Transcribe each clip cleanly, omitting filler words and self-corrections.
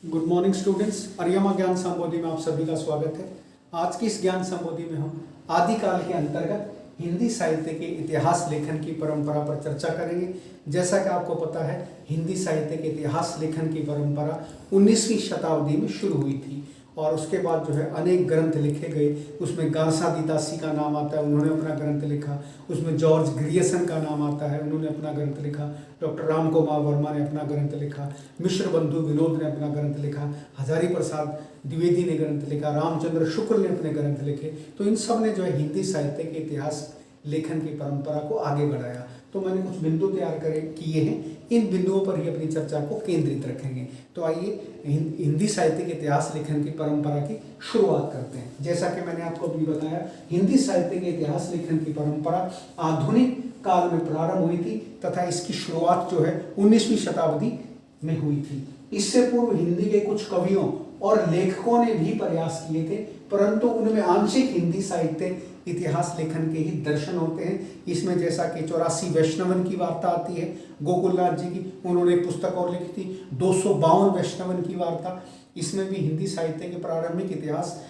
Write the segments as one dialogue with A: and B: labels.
A: Good morning students, अरियमा ज्ञान संबोधि में आप सभी का स्वागत है। आज की इस ज्ञान संबोधि में हम आदिकाल के अंतर्गत हिंदी साहित्य के इतिहास लेखन की परंपरा पर चर्चा करेंगे। जैसा कि आपको पता है, हिंदी साहित्य के इतिहास लेखन की परंपरा 19वीं शताब्दी में शुरू हुई थी और उसके बाद जो है अनेक ग्रंथ लिखे गए। उसमें गार्सादीतासी का नाम आता है, उन्होंने अपना ग्रंथ लिखा। उसमें जॉर्ज ग्रियर्सन का नाम आता है, उन्होंने अपना ग्रंथ लिखा। डॉक्टर राम कुमार वर्मा ने अपना ग्रंथ लिखा। मिश्र बंधु विनोद ने अपना ग्रंथ लिखा। हजारी प्रसाद द्विवेदी ने ग्रंथ लिखा। रामचंद्र शुक्ल ने अपने ग्रंथ लिखे। तो इन सब ने जो है हिंदी साहित्य के इतिहास लेखन की परंपरा को आगे बढ़ाया। तो मैंने कुछ बिंदु तैयार किए हैं, इन बिंदुओं पर ही अपनी चर्चा को केंद्रित रखेंगे। तो आइए हिंदी साहित्य के इतिहास लेखन की परंपरा की शुरुआत करते हैं। जैसा कि मैंने आपको अभी बताया, हिंदी साहित्य के इतिहास लेखन की परंपरा आधुनिक काल में प्रारंभ हुई थी तथा इसकी शुरुआत जो है 19वीं शताब्दी में हुई थी। इससे पूर्व हिंदी के कुछ कवियों और लेखकों ने भी प्रयास किए थे, परंतु उनमें आंशिक हिंदी साहित्य इतिहास लेखन के ही दर्शन होते हैं। इसमें जैसा कि 84 वैष्णवन की वार्ता आती है गोकुलनाथ जी की, उन्होंने एक पुस्तक और लिखी थी 252 वैष्णवन की वार्ता। इसमें भी हिंदी साहित्य के प्रारंभिक इतिहास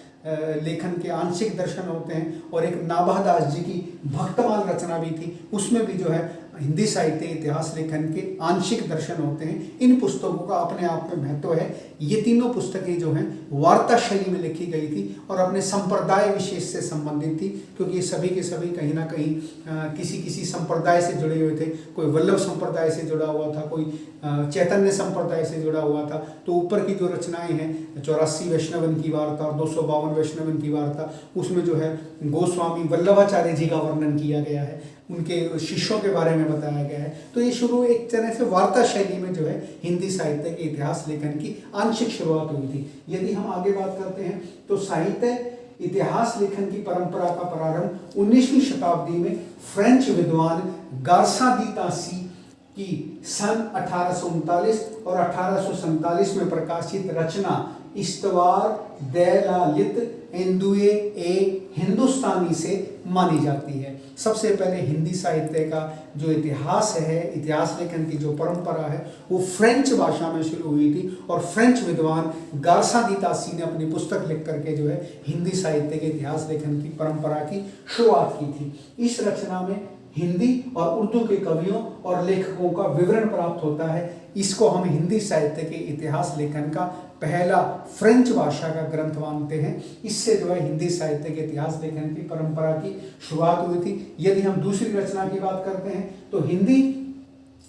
A: लेखन के आंशिक दर्शन होते हैं। और एक नाभादास जी की भक्तमाल रचना भी थी, उसमें भी जो है हिंदी साहित्य इतिहास लेखन के आंशिक दर्शन होते हैं। इन पुस्तकों का अपने आप में महत्व है। ये तीनों पुस्तकें जो हैं वार्ता शैली में लिखी गई थी और अपने संप्रदाय विशेष से संबंधित थी, क्योंकि ये सभी के सभी कहीं ना कहीं किसी संप्रदाय से जुड़े हुए थे। कोई वल्लभ संप्रदाय से जुड़ा हुआ था, कोई चैतन्य संप्रदाय से जुड़ा हुआ था। तो ऊपर की जो रचनाएं हैं 84 वैष्णवन की वार्ता और 252 वैष्णवन की वार्ता, उसमें जो है गोस्वामी वल्लभाचार्य जी का वर्णन किया गया है, उनके शिष्यों के बारे में बताया गया है। तो ये शुरू एक तरह से वार्ता शैली में जो है हिंदी साहित्य के इतिहास लेखन की आंशिक शुरुआत हुई थी। यदि हम आगे बात करते हैं तो साहित्य इतिहास लेखन की परंपरा का प्रारंभ 19वीं शताब्दी में फ्रेंच विद्वान गार्सादीतासी की सन 1839 और 1847 में प्रकाशित रचना इस्तवार दैलालित इंदुए ए हिंदुस्तानी से मानी जाती है। सबसे पहले हिंदी साहित्य का जो इतिहास है, इतिहास लेखन की जो परंपरा है, वो फ्रेंच भाषा में शुरू हुई थी और फ्रेंच विद्वान गार्सादीतासी ने अपनी पुस्तक लिख करके जो है हिंदी साहित्य के इतिहास लेखन की परंपरा की शुरुआत की थी। इस रचना में हिंदी और उर्दू के कवियों और लेखकों का विवरण प्राप्त होता है। इसको हम हिंदी साहित्य के इतिहास लेखन का पहला फ्रेंच भाषा का ग्रंथ मानते हैं। इससे जो है हिंदी साहित्य के इतिहास लेखन की परंपरा की शुरुआत हुई थी। यदि हम दूसरी रचना की बात करते हैं तो हिंदी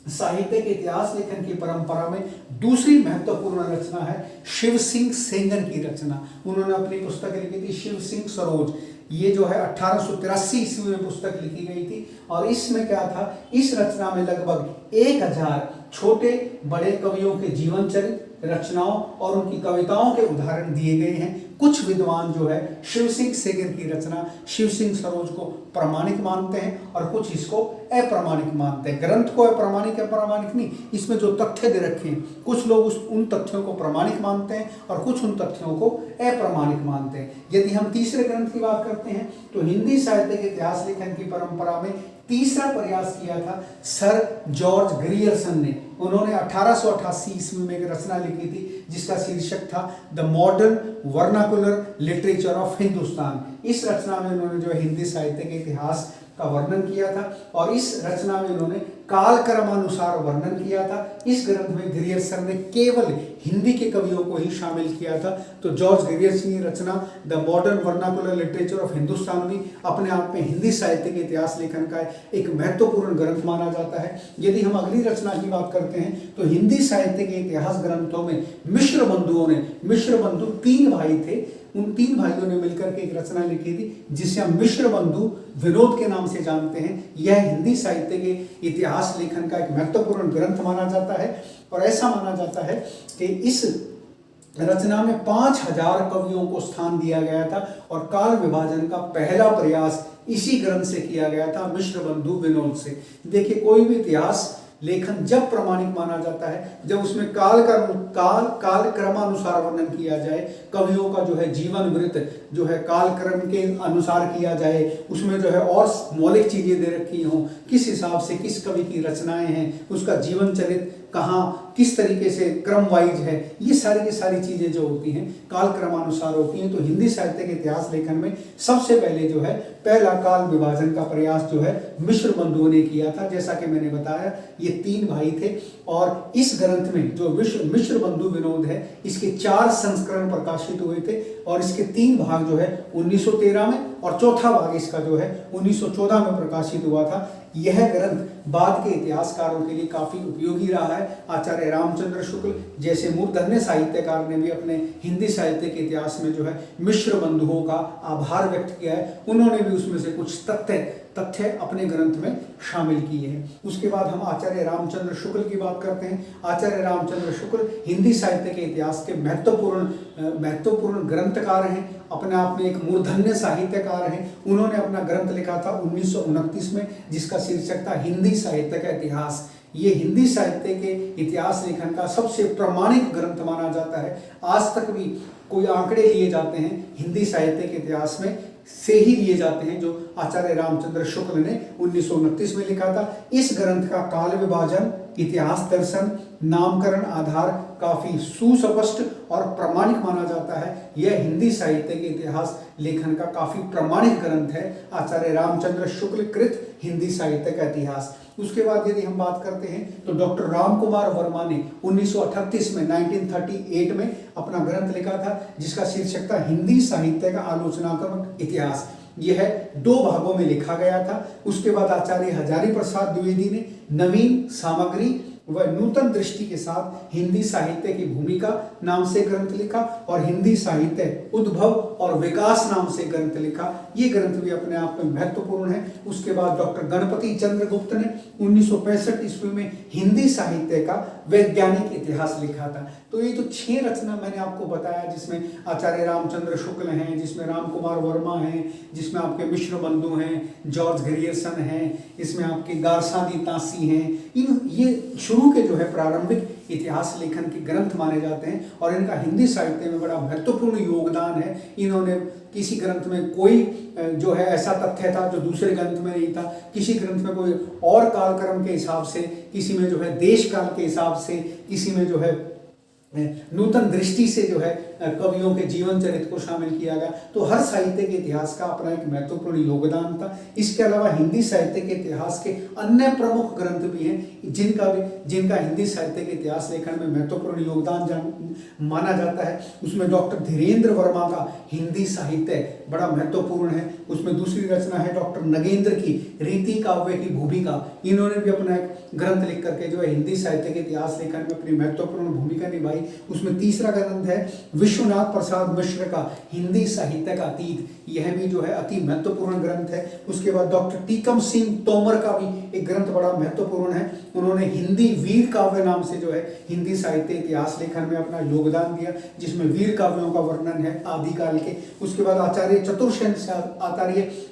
A: साहित्य के इतिहास लेखन की परंपरा में दूसरी महत्वपूर्ण रचना है शिव सिंह सेंगर की रचना। उन्होंने अपनी पुस्तक लिखी थी शिव सिंह सरोज। ये जो है 1883 ईस्वी में पुस्तक लिखी गई थी और इसमें क्या था, इस रचना में लगभग 1000 छोटे बड़े कवियों के जीवन चरित्र, रचनाओं और उनकी कविताओं के उदाहरण दिए गए हैं। कुछ विद्वान जो है शिव सिंह सेंगर की रचना शिव सिंह सरोज को प्रामाणिक मानते हैं और कुछ इसको अप्रामाणिक मानते हैं। ग्रंथ को अप्रामाणिक नहीं, इसमें जो तथ्य दे रखे हैं, कुछ लोग उन तथ्यों को प्रामाणिक मानते हैं और कुछ उन तथ्यों को अप्रामाणिक मानते हैं। यदि हम तीसरे ग्रंथ की बात करते हैं तो हिंदी साहित्य के इतिहास लेखन की परंपरा में तीसरा प्रयास किया था सर जॉर्ज ग्रियर्सन ने। उन्होंने 1888 ईस्वी में एक रचना लिखी थी जिसका शीर्षक था the modern vernacular literature of Hindustan. इस रचना में उन्होंने जो हिंदी साहित्य के इतिहास का वर्णन किया था और इस रचना में उन्होंने कालक्रमानुसार वर्णन किया था। इस ग्रंथ में ग्रियर्सन ने केवल हिंदी के कवियों को ही शामिल किया था। तो जॉर्ज ग्रियर्सन की रचना the modern vernacular literature of Hindustan भी अपने आप में हिंदी साहित्य के इतिहास लेखन का एक महत्वपूर्ण ग्रंथ माना जाता है। यदि हम अगली रचना की बात करते हैं तो हिंदी साहित्य के इतिहास ग्रंथों में मिश्र बंधु 3 भाई थे, उन 3 भाइयों ने मिलकर के एक रचना लिखी थी जिसे हम मिश्र बंधु विनोद के नाम से जानते हैं। यह हिंदी साहित्य के इतिहास लेखन का एक महत्वपूर्ण ग्रंथ माना जाता है और ऐसा माना जाता है कि इस रचना में 5000 कवियों को स्थान दिया गया था और काल विभाजन का पहला प्रयास इसी ग्रंथ से किया गया था, मिश्र बंधु विनोद से। देखिए, कोई भी इतिहास लेखन जब प्रामाणिक माना जाता है जब उसमें काल क्रमानुसार वर्णन किया जाए, कवियों का जो है जीवन वृत्त जो है काल क्रम के अनुसार किया जाए, उसमें जो है और मौलिक चीजें दे रखी हों, किस हिसाब से किस कवि की रचनाएं हैं, उसका जीवन चरित्र कहाँ किस तरीके से क्रम वाइज है, ये सारी की सारी चीज़ें जो होती हैं काल क्रमानुसार होती हैं। तो हिंदी साहित्य के इतिहास लेखन में सबसे पहले जो है पहला काल विभाजन का प्रयास जो है मिश्र बंधुओं ने किया था। जैसा कि मैंने बताया ये 3 भाई थे और इस ग्रंथ में जो मिश्र बंधु विनोद है इसके 4 संस्करण प्रकाशित हुए थे और इसके 3 भाग जो है 1913 में और चौथा भाग इसका जो है 1914 में प्रकाशित हुआ था। यह ग्रंथ बाद के इतिहासकारों के लिए काफी उपयोगी रहा है। आचार्य रामचंद्र शुक्ल जैसे मूर्धन्य साहित्यकार ने भी अपने हिंदी साहित्य के इतिहास में जो है मिश्र बंधुओं का आभार व्यक्त किया है। उन्होंने भी उसमें से कुछ तथ्य अपने ग्रंथ में शामिल किए हैं। उसके बाद हम आचार्य रामचंद्र शुक्ल की बात करते हैं। आचार्य रामचंद्र शुक्ल हिंदी साहित्य के इतिहास के महत्वपूर्ण ग्रंथकार हैं, अपने आप में एक मूर्धन्य साहित्यकार हैं। उन्होंने अपना ग्रंथ लिखा था 1929 में जिसका शीर्षक था हिंदी साहित्य का इतिहास। ये हिंदी साहित्य के इतिहास लेखन का सबसे प्रामाणिक ग्रंथ माना जाता है। आज तक भी कोई आंकड़े लिए जाते हैं हिंदी साहित्य के इतिहास में से ही लिए जाते हैं जो आचार्य रामचंद्र शुक्ल ने 1929 में लिखा था। इस ग्रंथ का काल विभाजन, इतिहास दर्शन, नामकरण आधार काफी सुस्पष्ट और प्रामाणिक माना जाता है। यह हिंदी साहित्य के इतिहास लेखन का काफी प्रामाणिक ग्रंथ है, आचार्य रामचंद्र शुक्ल कृत हिंदी साहित्य का इतिहास। उसके बाद यदि हम बात करते हैं तो डॉक्टर राम कुमार वर्मा ने 1938 में 1938 में अपना ग्रंथ लिखा था जिसका शीर्षक था हिंदी साहित्य का आलोचनात्मक इतिहास। यह 2 भागों में लिखा गया था। उसके बाद आचार्य हजारी प्रसाद द्विवेदी ने नवीन सामग्री व नूतन दृष्टि के साथ हिंदी साहित्य की भूमिका नाम से ग्रंथ लिखा और हिंदी साहित्य उद्भव और विकास नाम से ग्रंथ लिखा। ये ग्रंथ भी अपने आप में महत्वपूर्ण है। उसके बाद डॉक्टर गणपति चंद्र गुप्त ने 1965 ईस्वी में हिंदी साहित्य का वैज्ञानिक इतिहास लिखा था। तो ये जो 6 रचना मैंने आपको बताया जिसमें आचार्य रामचंद्र शुक्ल हैं, जिसमें राम कुमार वर्मा हैं, जिसमें आपके मिश्र बंधु हैं, जॉर्ज ग्रियर्सन हैं, इसमें आपके गारसादी तासी हैं, ये शुरू के जो है प्रारंभिक इतिहास लेखन के ग्रंथ माने जाते हैं और इनका हिंदी साहित्य में बड़ा महत्वपूर्ण योगदान है। इन्होंने किसी ग्रंथ में कोई जो है ऐसा तथ्य था जो दूसरे ग्रंथ में नहीं था, किसी ग्रंथ में कोई और कालक्रम के हिसाब से, किसी में जो है देश काल के हिसाब से, किसी में जो है नूतन दृष्टि से जो है कवियों के जीवन चरित्र को शामिल किया गया। तो हर साहित्य के इतिहास का अपना एक महत्वपूर्ण योगदान था। इसके अलावा हिंदी साहित्य के इतिहास के अन्य प्रमुख ग्रंथ भी हैं जिनका हिंदी साहित्य के इतिहास लेखन में महत्वपूर्ण योगदान माना जाता है। उसमें डॉक्टर धीरेन्द्र वर्मा का हिंदी साहित्य बड़ा महत्वपूर्ण है। उसमें दूसरी रचना है डॉक्टर नगेंद्र की रीति काव्य की भूमिका। इन्होंने भी अपना एक ग्रंथ लिख करके जो है हिंदी साहित्य के इतिहास लेखन में अपनी महत्वपूर्ण भूमिका निभाई। उसमें तीसरा ग्रंथ है विश्वनाथ प्रसाद मिश्र का हिंदी साहित्य का अतीत। यह भी जो है अति महत्वपूर्ण ग्रंथ है। उसके बाद डॉक्टर टीकम सिंह तोमर का भी एक ग्रंथ बड़ा महत्वपूर्ण है। उन्होंने हिंदी वीर काव्य नाम से जो है हिंदी साहित्य इतिहास लेखन में अपना योगदान दिया, जिसमें वीर काव्यों का वर्णन है आदिकाल के। उसके बाद आचार्य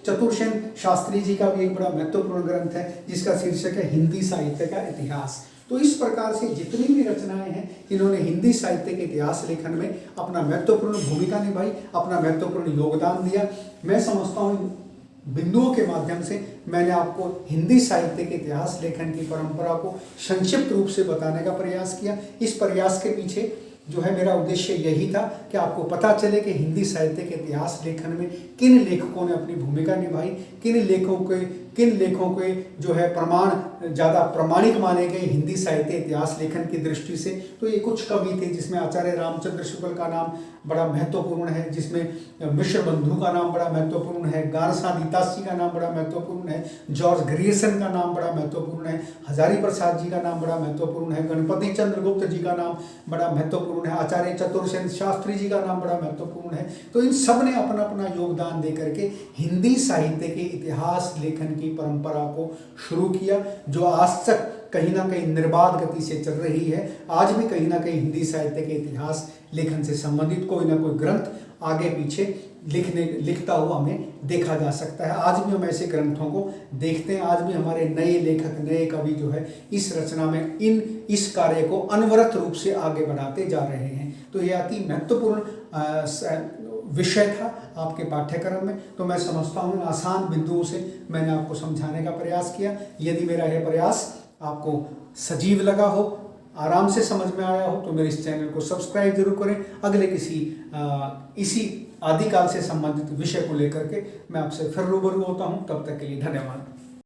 A: चतुर्सेन शास्त्री जी का भी एक बड़ा महत्वपूर्ण ग्रंथ है जिसका शीर्षक है हिंदी साहित्य का इतिहास। तो इस प्रकार से जितनी भी रचनाएं हैं इन्होंने हिंदी साहित्य के इतिहास लेखन में अपना महत्वपूर्ण भूमिका निभाई, अपना महत्वपूर्ण योगदान दिया। मैं समझता हूँ बिंदुओं के माध्यम से मैंने आपको हिंदी साहित्य के इतिहास लेखन की परंपरा को संक्षिप्त रूप से बताने का प्रयास किया। इस प्रयास के पीछे जो है मेरा उद्देश्य यही था कि आपको पता चले कि हिंदी साहित्य के इतिहास लेखन में किन लेखकों ने अपनी भूमिका निभाई, किन लेखों के जो है प्रमाण ज़्यादा प्रामाणिक माने गए हिंदी साहित्य इतिहास लेखन की दृष्टि से। तो ये कुछ कवि थे जिसमें आचार्य रामचंद्र शुक्ल का नाम बड़ा महत्वपूर्ण है, जिसमें मिश्र बंधु का नाम बड़ा महत्वपूर्ण है, गारसादी तासी का नाम बड़ा महत्वपूर्ण है, जॉर्ज ग्रियर्सन का नाम बड़ा महत्वपूर्ण है, हजारी प्रसाद जी का नाम बड़ा महत्वपूर्ण है, गणपति चंद्र गुप्त जी का नाम बड़ा महत्वपूर्ण है, आचार्य चतुर्सेन शास्त्री जी का नाम बड़ा महत्वपूर्ण है। तो इन सब ने अपना अपना योगदान दे करके हिंदी साहित्य के इतिहास लेखन की परंपरा को शुरू किया, जो आज तक कहीं ना कहीं निर्बाध गति से चल रही है। आज भी कहीं ना कहीं हिंदी साहित्य के इतिहास लेखन से संबंधित कोई ना कोई ग्रंथ आगे पीछे लिखता हुआ हमें देखा जा सकता है। आज भी हम ऐसे ग्रंथों को देखते हैं। आज भी हमारे नए लेखक, नए कवि जो है इस रचना में इस कार्य को अनवरत रूप से आगे बढ़ाते जा रहे हैं। तो यह अति महत्वपूर्ण विषय था आपके पाठ्यक्रम में। तो मैं समझता हूँ आसान बिंदुओं से मैंने आपको समझाने का प्रयास किया। यदि मेरा यह प्रयास आपको सजीव लगा हो, आराम से समझ में आया हो तो मेरे इस चैनल को सब्सक्राइब जरूर करें। अगले किसी इसी आदिकाल से संबंधित विषय को लेकर के मैं आपसे फिर रूबरू होता हूँ। तब तक के लिए धन्यवाद।